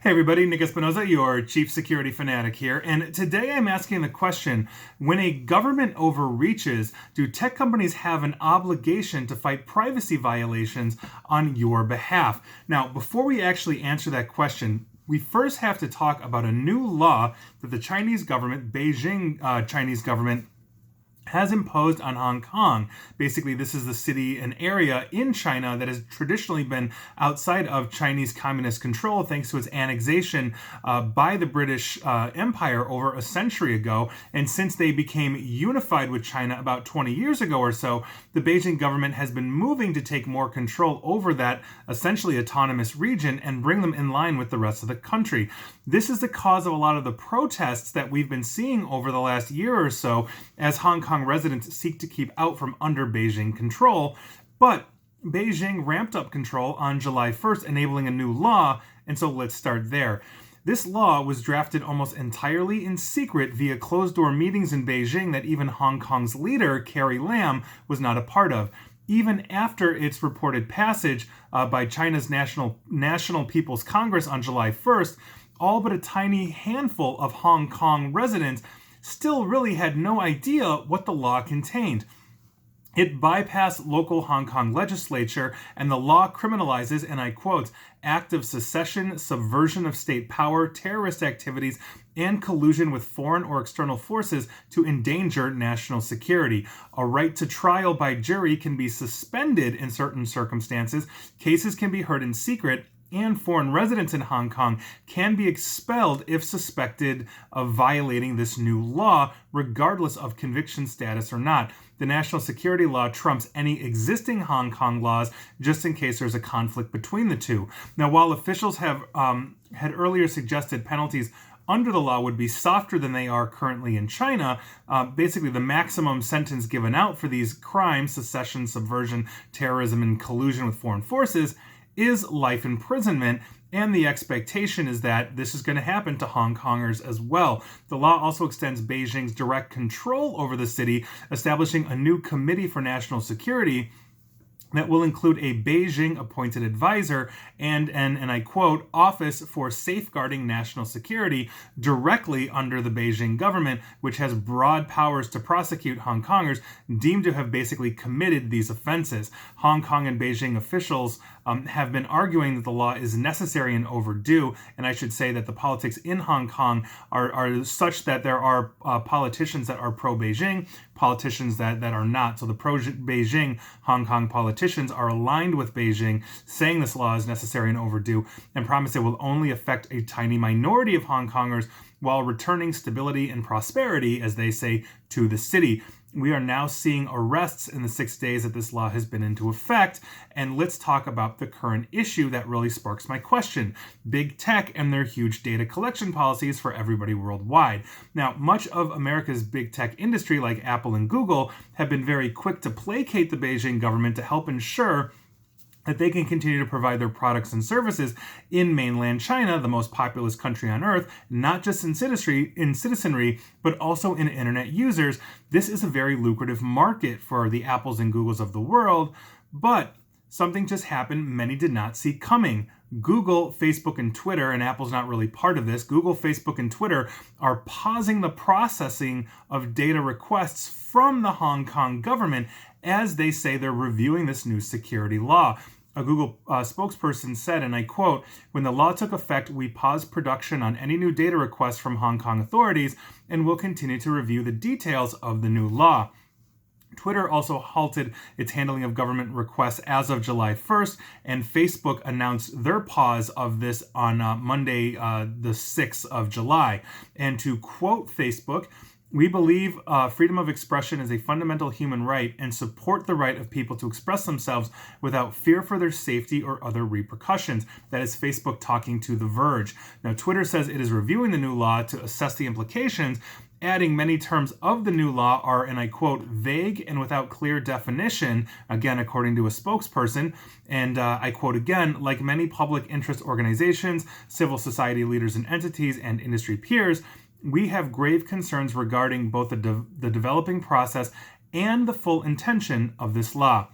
Hey everybody, Nick Espinoza, your chief security fanatic here, and today I'm asking the question, when a government overreaches, do tech companies have an obligation to fight privacy violations on your behalf? Now, before we actually answer that question, we first have to talk about a new law that the Chinese government, Beijing Chinese government, has imposed on Hong Kong. Basically, this is the city and area in China that has traditionally been outside of Chinese communist control thanks to its annexation by the British Empire over a century ago. And since they became unified with China about 20 years ago or so, the Beijing government has been moving to take more control over that essentially autonomous region and bring them in line with the rest of the country. This is the cause of a lot of the protests that we've been seeing over the last year or so as Hong Kong residents seek to keep out from under Beijing control. But Beijing ramped up control on July 1st, enabling a new law, and so let's start there. This law was drafted almost entirely in secret via closed-door meetings in Beijing that even Hong Kong's leader, Carrie Lam, was not a part of. Even after its reported passage by China's National People's Congress on July 1st, all but a tiny handful of Hong Kong residents still really had no idea what the law contained. It bypassed local Hong Kong legislature, and the law criminalizes, and I quote, act of secession, subversion of state power, terrorist activities, and collusion with foreign or external forces to endanger national security. A right to trial by jury can be suspended in certain circumstances. Cases can be heard in secret, and foreign residents in Hong Kong can be expelled if suspected of violating this new law, regardless of conviction status or not. The national security law trumps any existing Hong Kong laws, just in case there's a conflict between the two. Now, while officials have had earlier suggested penalties under the law would be softer than they are currently in China, basically the maximum sentence given out for these crimes, secession, subversion, terrorism, and collusion with foreign forces, is life imprisonment, and the expectation is that this is going to happen to Hong Kongers as well. The law also extends Beijing's direct control over the city, establishing a new committee for national security that will include a Beijing-appointed advisor and I quote, office for safeguarding national security directly under the Beijing government, which has broad powers to prosecute Hong Kongers deemed to have basically committed these offenses. Hong Kong and Beijing officials have been arguing that the law is necessary and overdue, and I should say that the politics in Hong Kong are such that there are politicians that are pro-Beijing, politicians that are not. So the pro-Beijing Hong Kong politicians are aligned with Beijing, saying this law is necessary and overdue, and promise it will only affect a tiny minority of Hong Kongers while returning stability and prosperity, as they say, to the city. We are now seeing arrests in the 6 days that this law has been into effect, and let's talk about the current issue that really sparks my question. Big tech and their huge data collection policies for everybody worldwide. Now, much of America's big tech industry, like Apple and Google, have been very quick to placate the Beijing government to help ensure that they can continue to provide their products and services in mainland China, the most populous country on earth, not just in citizenry, but also in internet users. This is a very lucrative market for the Apples and Googles of the world, but something just happened many did not see coming. Google, Facebook, and Twitter, and Apple's not really part of this, Google, Facebook, and Twitter are pausing the processing of data requests from the Hong Kong government as they say they're reviewing this new security law. A Google spokesperson said, and I quote, when the law took effect, we paused production on any new data requests from Hong Kong authorities and will continue to review the details of the new law. Twitter also halted its handling of government requests as of July 1st, and Facebook announced their pause of this on Monday, the 6th of July. And to quote Facebook, we believe freedom of expression is a fundamental human right and support the right of people to express themselves without fear for their safety or other repercussions. That is Facebook talking to The Verge. Now, Twitter says it is reviewing the new law to assess the implications, adding many terms of the new law are, and I quote, vague and without clear definition, again, according to a spokesperson. And I quote again, like many public interest organizations, civil society leaders and entities, and industry peers, we have grave concerns regarding both the developing process and the full intention of this law.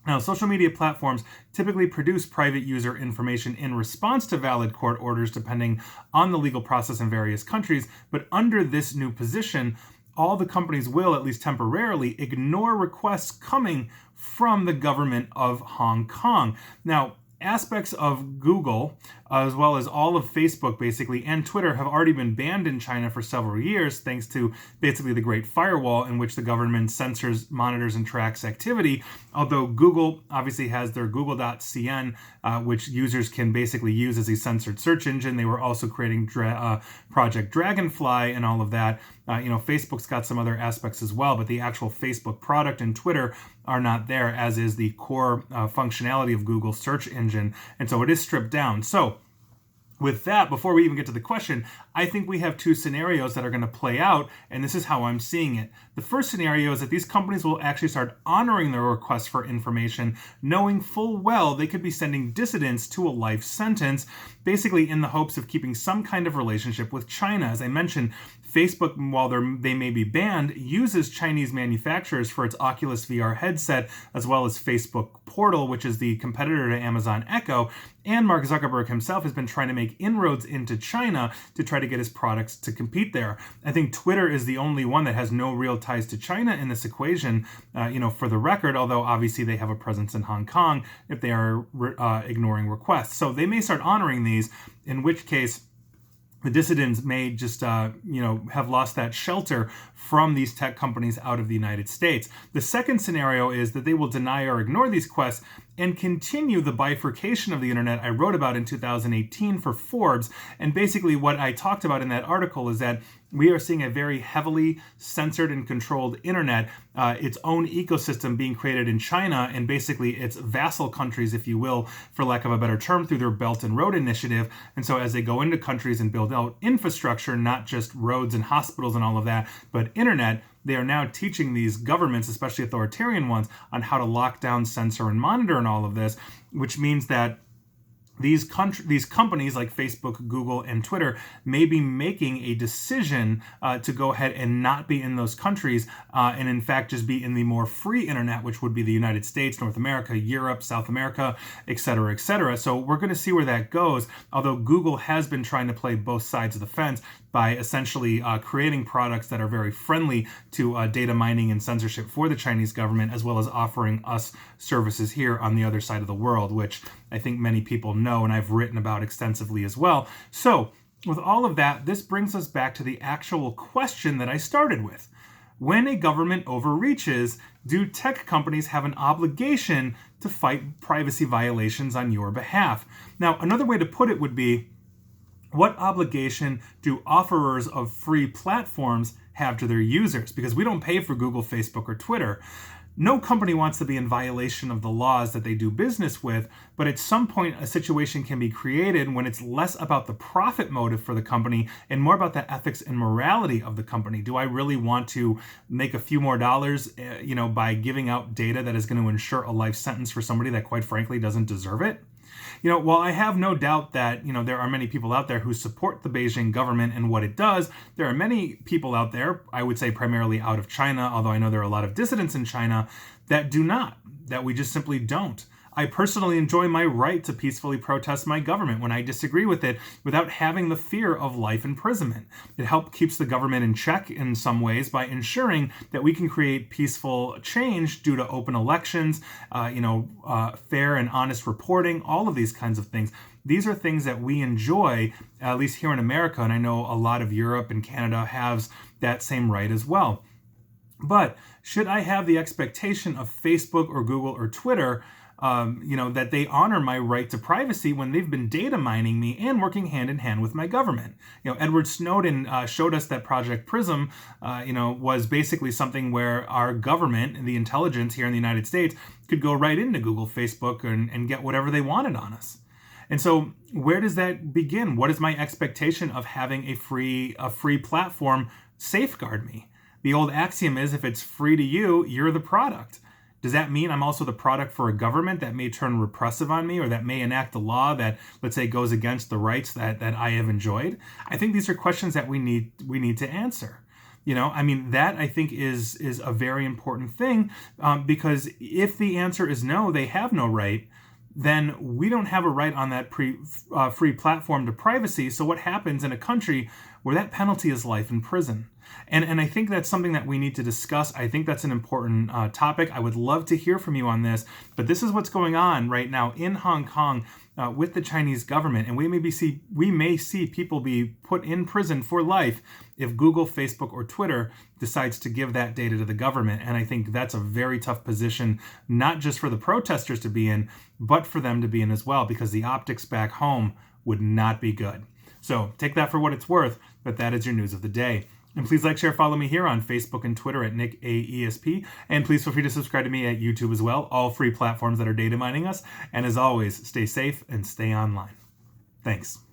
Now, social media platforms typically produce private user information in response to valid court orders, depending on the legal process in various countries. But under this new position, all the companies will, at least temporarily, ignore requests coming from the government of Hong Kong. Now, aspects of Google, as well as all of Facebook basically, and Twitter have already been banned in China for several years, thanks to basically the Great Firewall, in which the government censors, monitors, and tracks activity. Although Google obviously has their google.cn, which users can basically use as a censored search engine. They were also creating Project Dragonfly and all of that. Facebook's got some other aspects as well, but the actual Facebook product and Twitter are not there, as is the core functionality of Google's search engine. And so it is stripped down. So with that, before we even get to the question, I think we have two scenarios that are going to play out, and this is how I'm seeing it. The first scenario is that these companies will actually start honoring their requests for information, knowing full well they could be sending dissidents to a life sentence, basically in the hopes of keeping some kind of relationship with China. As I mentioned, Facebook, while they may be banned, uses Chinese manufacturers for its Oculus VR headset, as well as Facebook Portal, which is the competitor to Amazon Echo. And Mark Zuckerberg himself has been trying to make inroads into China to try to get his products to compete there. I think Twitter is the only one that has no real ties to China in this equation, for the record, although obviously they have a presence in Hong Kong if they are ignoring requests. So they may start honoring these, in which case the dissidents may just, have lost that shelter from these tech companies out of the United States. The second scenario is that they will deny or ignore these requests and continue the bifurcation of the internet I wrote about in 2018 for Forbes. And basically what I talked about in that article is that we are seeing a very heavily censored and controlled internet, its own ecosystem being created in China, and basically its vassal countries, if you will, for lack of a better term, through their Belt and Road Initiative. And so as they go into countries and build out infrastructure, not just roads and hospitals and all of that, but internet, they are now teaching these governments, especially authoritarian ones, on how to lock down, censor, and monitor and all of this, which means that these companies like Facebook, Google, and Twitter may be making a decision to go ahead and not be in those countries and in fact just be in the more free internet, which would be the United States, North America, Europe, South America, et cetera, et cetera. So we're going to see where that goes, although Google has been trying to play both sides of the fence by essentially creating products that are very friendly to data mining and censorship for the Chinese government, as well as offering us services here on the other side of the world, which I think many people know and I've written about extensively as well. So with all of that, this brings us back to the actual question that I started with. When a government overreaches, do tech companies have an obligation to fight privacy violations on your behalf? Now, another way to put it would be, what obligation do offerers of free platforms have to their users? Because we don't pay for Google, Facebook, or Twitter. No company wants to be in violation of the laws that they do business with, but at some point a situation can be created when it's less about the profit motive for the company and more about the ethics and morality of the company. Do I really want to make a few more dollars, by giving out data that is going to ensure a life sentence for somebody that quite frankly doesn't deserve it? While I have no doubt that, there are many people out there who support the Beijing government and what it does, there are many people out there, I would say primarily out of China, although I know there are a lot of dissidents in China, that do not, that we just simply don't. I personally enjoy my right to peacefully protest my government when I disagree with it without having the fear of life imprisonment. It keeps the government in check in some ways by ensuring that we can create peaceful change due to open elections, fair and honest reporting, all of these kinds of things. These are things that we enjoy, at least here in America, and I know a lot of Europe and Canada has that same right as well. But should I have the expectation of Facebook or Google or Twitter that they honor my right to privacy when they've been data mining me and working hand in hand with my government? Edward Snowden showed us that Project Prism, was basically something where our government and the intelligence here in the United States could go right into Google, Facebook, and get whatever they wanted on us. And so where does that begin? What is my expectation of having a free platform safeguard me? The old axiom is, if it's free to you, you're the product. Does that mean I'm also the product for a government that may turn repressive on me or that may enact a law that, let's say, goes against the rights that I have enjoyed? I think these are questions that we need to answer. I mean, that I think is a very important thing, because if the answer is no, they have no right, then we don't have a right on that free platform to privacy. So what happens in a country where that penalty is life in prison? And I think that's something that we need to discuss. I think that's an important topic. I would love to hear from you on this, but this is what's going on right now in Hong Kong with the Chinese government, and we may see people be put in prison for life if Google, Facebook, or Twitter decides to give that data to the government. And I think that's a very tough position, not just for the protesters to be in, but for them to be in as well, because the optics back home would not be good. So take that for what it's worth, but that is your news of the day. And please like, share, follow me here on Facebook and Twitter at NickAESP. And please feel free to subscribe to me at YouTube as well, all free platforms that are data mining us. And as always, stay safe and stay online. Thanks.